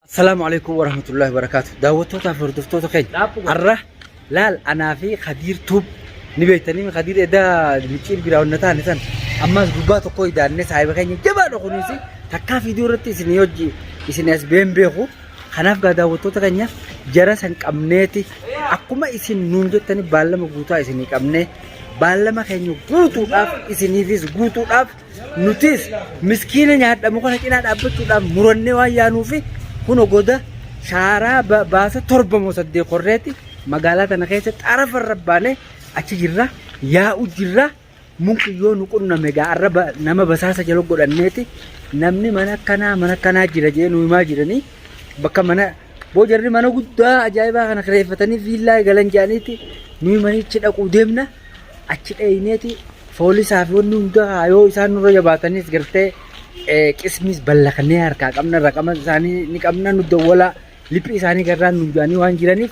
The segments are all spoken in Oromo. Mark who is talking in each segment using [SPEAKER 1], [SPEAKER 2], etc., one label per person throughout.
[SPEAKER 1] السلام عليكم ورحمة الله وبركاته. دعوتوتا فردفتوتا خير. الره لا أنا في خدير توب نبيتني من خدير إذا بيصير براون نتان نتان. أما زبادة كوي دا الناس هاي بخير جبار خنوسي. تكا فيديو رتي سنيوجي إسني أسبيم بيخو. خناف قاعد دعوتوتا كنيا جرس هنك أمنيتي. أكما إسن نونجت تاني بالله مغوتا إسني كأمني. بالله ما خينيو غوتو أف إسني فيس غوتو أف نوتيس مسكين نيات أموكان هكذا أبتو أف مرنّي ويانو في كونو غودا شارع باسا تربة مصدق قريتي مقالات أنا خيسة تعرف الربانة أتجرّا يا أجرّا ممكن يو نكون نمجا الرب نما بساسة جلو قرانيتي نمني منا كنا جرّا جي نوي ما جرّني بكا منا بوجرّي منا غودا أجايبا أنا خريفتني فيلا غلان جانيتي نوي ماني تشد قدامنا أتشد أينيتي فولي سافون نوندا أيو إسان نورا جباتني سكرتة قسميس بلخني هركا قمنا رقم ثاني نقمنا ندولا لبي ثاني قران نجاني وان جيراني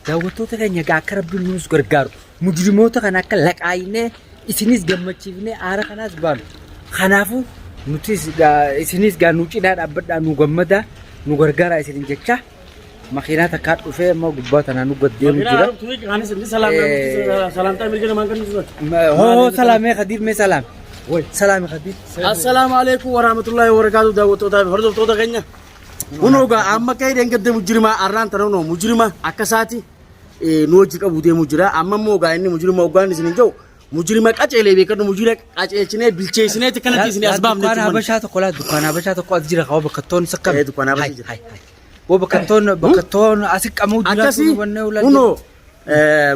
[SPEAKER 1] دعوتوتا كنيا غاكرب نوس غرغار مجرموتا كنا كلك عينه إسنيس جمتشيفني آرا خناس بان خنافو نوتيس إسنيس غا نوتشي دار أبدا نوغمدا نوغرغارا إسنين جتشا مخينا تكات وفي ما غباتنا نوغديم جرا
[SPEAKER 2] سلام تعمل كده ما كان
[SPEAKER 1] هو سلام يا خدير مي سلام وي سلام يا خدير
[SPEAKER 2] السلام عليكم ورحمة الله وبركاته دعوتوتا هردوتا كنيا ونوغا أما كاي دنگد مجرما أران ترونو مجرما أكساتي نوجيك أبو دي مجرا أما موغا إني مجرما أوغاني سنجو مجرما كأجيلي بيكرنو مجرا كأجيلي بالشيسني تكنتي سني أسباب
[SPEAKER 1] دكان هبشات قولا دكان هبشات قولا جرا خو بكتون سكر
[SPEAKER 2] دكان هبشات
[SPEAKER 1] هاي wo bakaton asik kamu jira
[SPEAKER 2] wanne uno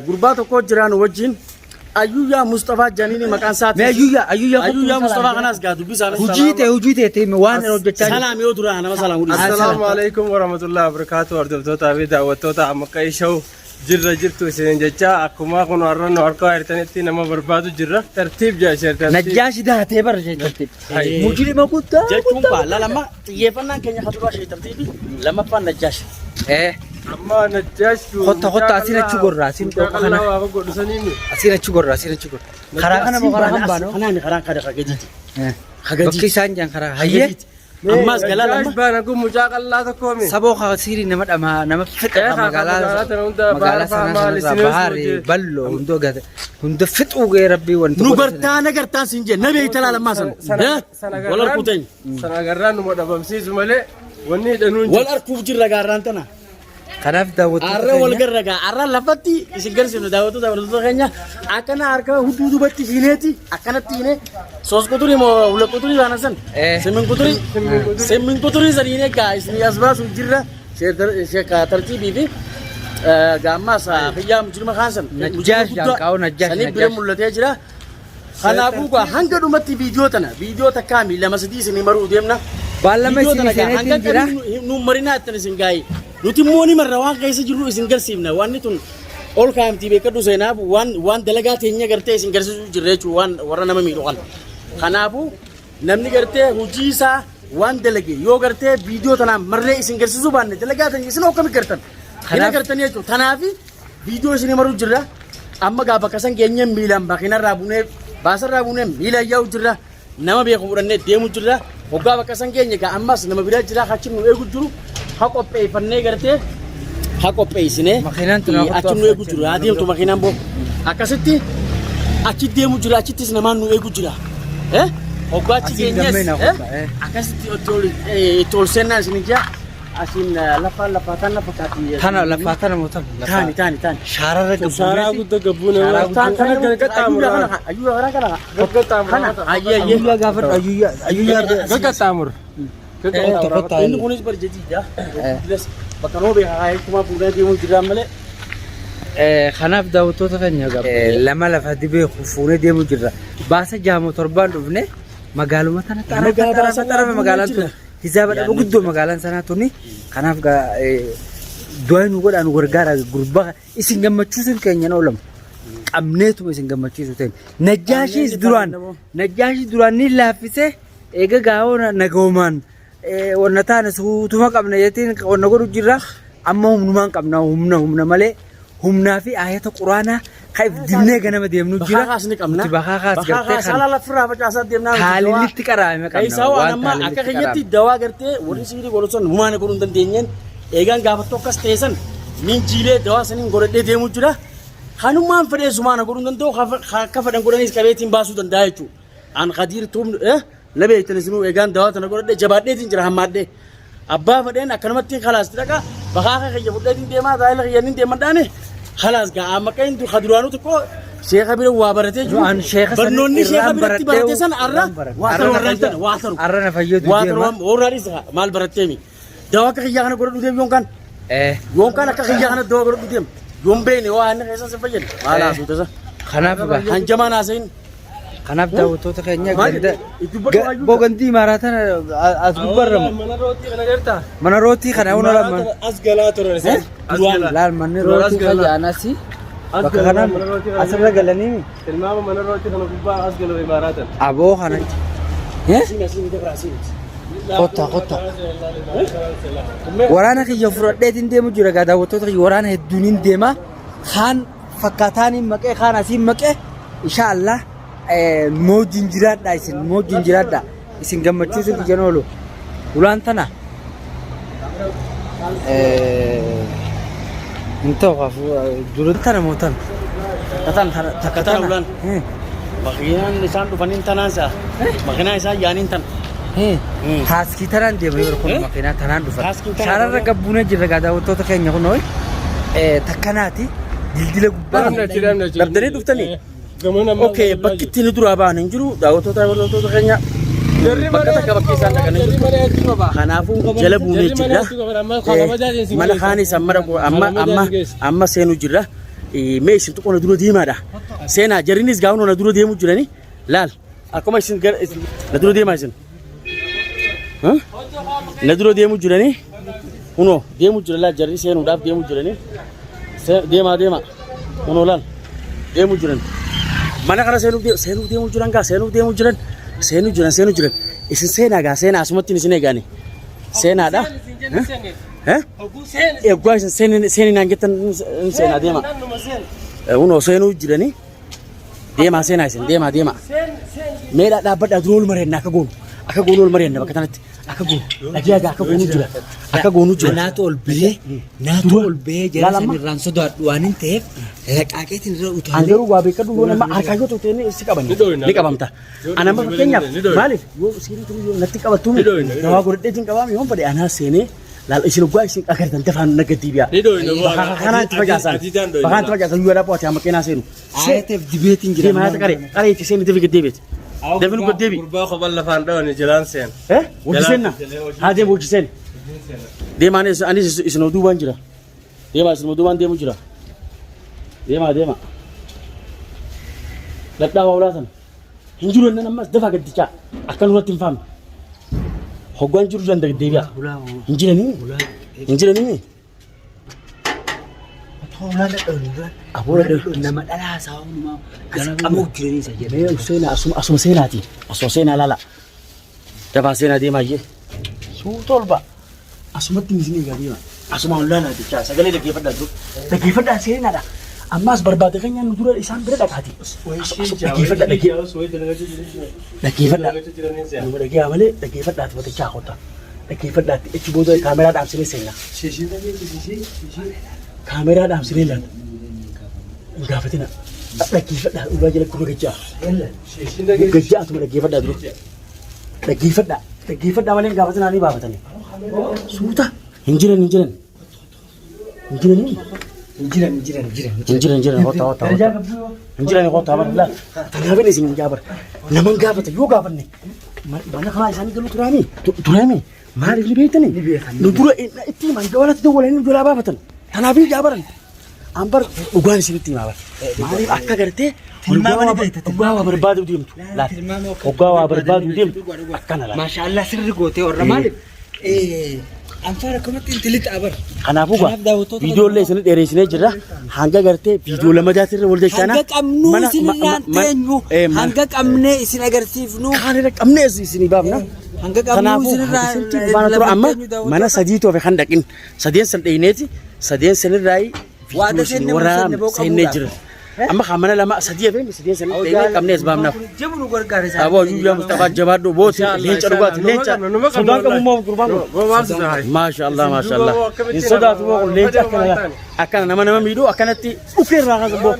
[SPEAKER 2] gurbato ko jiran wajin ayuya mustafa janini makan saati ayuya mustafa khanas gadu bisala
[SPEAKER 1] hujite te me wan rojcha
[SPEAKER 2] salam yo dura ana salam
[SPEAKER 3] assalamu alaikum warahmatullahi wabarakatuh ordoftoota fi daawwattoota amma qayshaw jirra jirtu isin jecha akkuma kun warranno harka hirtanitti nama barbaadu jirra tartiib jaasherta
[SPEAKER 1] najashi daate bar tartiib mujrima kutta
[SPEAKER 2] jechun ba lama tiyefannaan keenya khadura shay tartiibi lama fa najash
[SPEAKER 3] amma najash
[SPEAKER 1] khotta asirachi gorra asin
[SPEAKER 3] kana waa godhusaniini
[SPEAKER 1] asirachi gorra khara kana mo khara hambano
[SPEAKER 2] khanaani khara kada khagajiti
[SPEAKER 1] bakki sanjan khara hayye
[SPEAKER 2] ammas galala
[SPEAKER 3] bana gum mujaqalla takomi
[SPEAKER 1] sabo khasiri nama fita magala sana bahari ballo hundo fitu ge rabbi wanto
[SPEAKER 2] nugarta sinje nabi talala masan wala kutain
[SPEAKER 3] sana garran mo dabamsiisu male wanni danun
[SPEAKER 2] wal arku jirra garantana
[SPEAKER 1] kanaf dawatu
[SPEAKER 2] arra wal garraga arra lafatti isigarsinu dawatu kenya akana arka hududu batti hineti akana tine sos kuturi mo ula kuturi wanasan semin kuturi sarine ka isni asbasu jirra sheka tartibi bi gamma sa khiyam mujrima khasan
[SPEAKER 1] najash janqaw najash
[SPEAKER 2] sani bire mullate jira khanabu ko hanga dumatti video ta kami lama sidi sini maru demna
[SPEAKER 1] ballama sini
[SPEAKER 2] jira nu marina tan singai nuti moni marra wan kaisa jiru isin garsimna wanni tun ol kamti be kadu zainab wan dalaga tenya garte isin garsu jirrechu wan warra nama mi dokan khanabu namni garte hujisa wan dalage yo garte video tana marle isin garsu banne dalaga tan isin okam gartan khana gartan yechu tanafi video isin maru jirra amma ga bakasan genya milan bakina rabune basar rabune mila yaw jirra nama be khuranne demu jirra hogga bakasan genya ga ammas nama bida jira khachin no egu juru hakoppe fanne garte hakoppe isine
[SPEAKER 1] makinan tuna
[SPEAKER 2] achinu egu jura adim to makinan bo akasitti achi demu jura achi tis naman nu egu jura hogga achi genyes akasitti tol senna sinja asin lafatan fakati
[SPEAKER 1] tana lafatan motam
[SPEAKER 2] tani
[SPEAKER 1] shara
[SPEAKER 3] gudda gabuna
[SPEAKER 2] tana gatamura ayuya ora kala
[SPEAKER 3] gatamura
[SPEAKER 1] ayuya gafar ayuya
[SPEAKER 3] gatamur
[SPEAKER 2] ini kunis berjadi jelas bakano be hay kuma buda di mujra male
[SPEAKER 1] khanaf dawto takanya gab lama lafa dibe khufune de mujra basa jamo torban dubne magaluma tana tara magalan tu hizaba da guddo magalan sana tuni khanaf ga doynu godan gorgara gurba isin gamachusun kenya no lam qamnetu isin gamachusu ten najashi duran ni lafise ega gawo nagoman ونتانا سوتما قبنا يتين ونقول جرا أما هم نمان قبنا هم ملء هم نافي آية القرآن خايف دمنا جنا ما دمنو جرا تبغى خاص
[SPEAKER 2] قرتي سالا لفرا بجاسات دمنا
[SPEAKER 1] حالي اللي تكرا ما
[SPEAKER 2] كنا أي سوا أنا ما أكاكيتي دوا قرتي وريسيري قولون ما نقولون تندينين eegaan gaafa tokkas teessan min jiilee dawaa saniin godhadhee deemuu jira kanumaan fedhee sumaana godhuu danda'u akka fedhan godhanis qabeetiin baasuu danda'a jechuudha an qadiir tuum na beektan isinuu eegaan dawaa tana godhadhee jabaadheetiin jira hammaadhee abbaa fedheen akkanumatti khalaas dhaqa baqaaqa kiyya fudheetiin deemaa taa'ila kiyyanin deeman dhaane khalaas gaa amma qayin khaduraanu tokko sheekha bira waa baratee jiru barnoonni sheekha biratti baratee san arra waa taru
[SPEAKER 1] arra na fayyadu
[SPEAKER 2] waa taru warraanis maal barattee mi dawaa akka kiyyaa kana godhadhu deem yoonkaan akka kiyyaa kana dawaa godhadhu deem yoon beene waa inni keessan si fayyadu maal haasuu tasa
[SPEAKER 1] kanaaf
[SPEAKER 2] hanjamaan haasayin
[SPEAKER 1] kanaaf daawwattoota keenya ganda bogantii maaraatan as gubbarramu mana rootii kana hunda lama
[SPEAKER 3] as galaa turan isaan
[SPEAKER 1] laal manni rootii fayyaanas bakka kana asirra galanii
[SPEAKER 3] tilmaama mana rootii kana gubbaa as galoo imaaraatan
[SPEAKER 1] aboo kana kotta waraana kiyya fudhadheetiin deemu jira gaa daawwattoota kiyya waraana hedduuniin deema kaan fakkaataaniin maqee kaan asiin maqee inshaallah moojin jiraadha isin gammachiisuuf jan oolu ulaan tana intoo qafu durin tana mootan
[SPEAKER 2] takatan ulan makiinaan isaan dhufaniin tanaansa makiinaa isaa yaaniin tan
[SPEAKER 1] taaskii tanaan deema yoo kun makiinaa tanaan dhufan shaararra gabbuunee jirra gaa daawwattoota keenya kun hoy takkanaati dildila gubbaa
[SPEAKER 2] dabdanii dhuftanii okay bakki ittiin duraa ba'an hin jiru daawwattoota keenya bakka takka bakki isaan dhaqanii jiru kanaafuu jala buunee jirra mana kaanis amma seenuu jirra mee isin xiqqoo na dura deemaadha seenaa jarrinis gaa'uun na dura deemuu jirani laal akkuma isin na dura deemaa isin na dura deemuu jirani kunoo deemuu jira laal jarri seenuudhaaf deemuu jirani deemaa kunoo laal deemuu jiran mana kana seenuuf deemuu jiran gaa seenuuf deemuu jiran seenuu jiran isin seenaa gaa seenaa asumatti isin eegaani seenaadha eeggaa isin seenii naan jettan seenaa deema unoo seenuu jirani deemaa seenaa isin deemaa meedhaa dhaabbadhaa dura ol mareenna akka goonu ol mareenna bakka tanatti akka goonu dhagiyaagaa akka goonu jira
[SPEAKER 1] naatu ol bee jara sanirraan sodaadhu waan hin ta'eef raqaaqeetiin irra utaalee
[SPEAKER 2] angaruu waa beekadhu yoo nama harkaa yoo tuutee si qabanne ni qabamta ana amma fakkeenyaaf maaliif yoo siiriitu yoo natti qabattuumi dawaa godhadheetiin qabaame yoon fedhe anaa seenee laal isin oggaa isin agartan tafaan nagatti biyaa kanaan itti facaasan yoo dhaaboo ati amma keenaa seenu
[SPEAKER 1] ayateef dibeetiin jira
[SPEAKER 2] deemaa qaree itti seeni deebi gaddeebiiti deebi nu gaddeebi
[SPEAKER 3] gurbaa kophan lafaan dhawani jalaan seen
[SPEAKER 2] hojiseenna haa deemu hojiseen deemaan anis isin duubaan jira deemaa isin duubaan deemu jira deema dadhaabaa ulaatan hin jiru nan ammas dafa gaddichaa akkan irratti hin faamne hoggaan jiru jan deebi'a hin jiranii
[SPEAKER 1] abuura nama dhalaa isaa hundumaa as qabuuf jiranii isa jedhee
[SPEAKER 2] asuma seenaati asuma seenaa laala dafaa seenaa deemaa jee suu tolba asumatti isin eegaa deema asuma olaanaa jechaa sagalee dhaggeeffadhaa seenaadha ammas barbaade keenya nu dura isaan bira dhaqaati dhaggeeffadhaa malee dhaggeeffadhaati watichaa qotta dhaggeeffadhaatti achi booda kaameraa dhaamsinee seenna kaameraa dhaamsinee laata hin gaafatina dhaggeeffadhaa dhugaa jala kuma gajjaa'atuma dhaggeeffadhaa dura dhaggeeffadhaa malee hin gaafatinaa ni baafatanii suuta hin jiranii Injiran kota. Injiran kota barla. Tanabe ni sini jabar. Naman gafata yo gafanne. Mana khala isani galu turami. Mari libetani. Nudura itti man gawalat do wala ni dura babatan. Tanabe jabaran. Ambar ugan sirti mabar. Mari akka garte ugawa berbadu dimtu. La ugawa berbadu dimtu. Akkana la.
[SPEAKER 1] Masyaallah sirri gote orra mali. Anfara kamatti intilit abar.
[SPEAKER 2] Kanaafuu viidiyoo illee isin dheeressinee jirra. Hanga gartee viidiyoo lama jaatirra wal jechaana.
[SPEAKER 1] Hanga qabnu isinirraan teenyu. Hanga qabnee isin agarsiifnu.
[SPEAKER 2] Kaanirra qabnee isinii baafna.
[SPEAKER 1] Hanga qabnu isinirraa
[SPEAKER 2] amma mana sadii toofe kan dhaqin. Sadeen san dheeyneeti. Sadeen sanirraa viidiyoo isin waraabne seennee jira. أما خمنا لما سدية فين سدية سنة تيجي كم ناس بامنا
[SPEAKER 1] جبنو غرغار
[SPEAKER 2] أبو يوجا مصطفى جبادو بوت لينش أربعة لينش سودان كم مو قربان ما شاء الله ما شاء الله إن سودان مو لينش أكان نما ميدو أكانتي أوكي راح زبو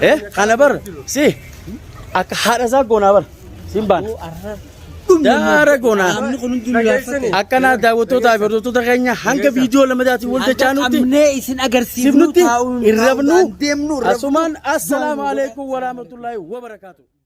[SPEAKER 2] إيه خنا بر سي أك هذا قونا بر سيمبان دار قونا أكنا دعوتو تابعتو تكينيا هنگ فيديو لما جاتي ولد چانوتي
[SPEAKER 1] أمني إسن أجر
[SPEAKER 2] سيفنوتي
[SPEAKER 1] سيفنو
[SPEAKER 2] إربنو
[SPEAKER 1] ديمنو
[SPEAKER 2] أسمان السلام عليكم ورحمة الله وبركاته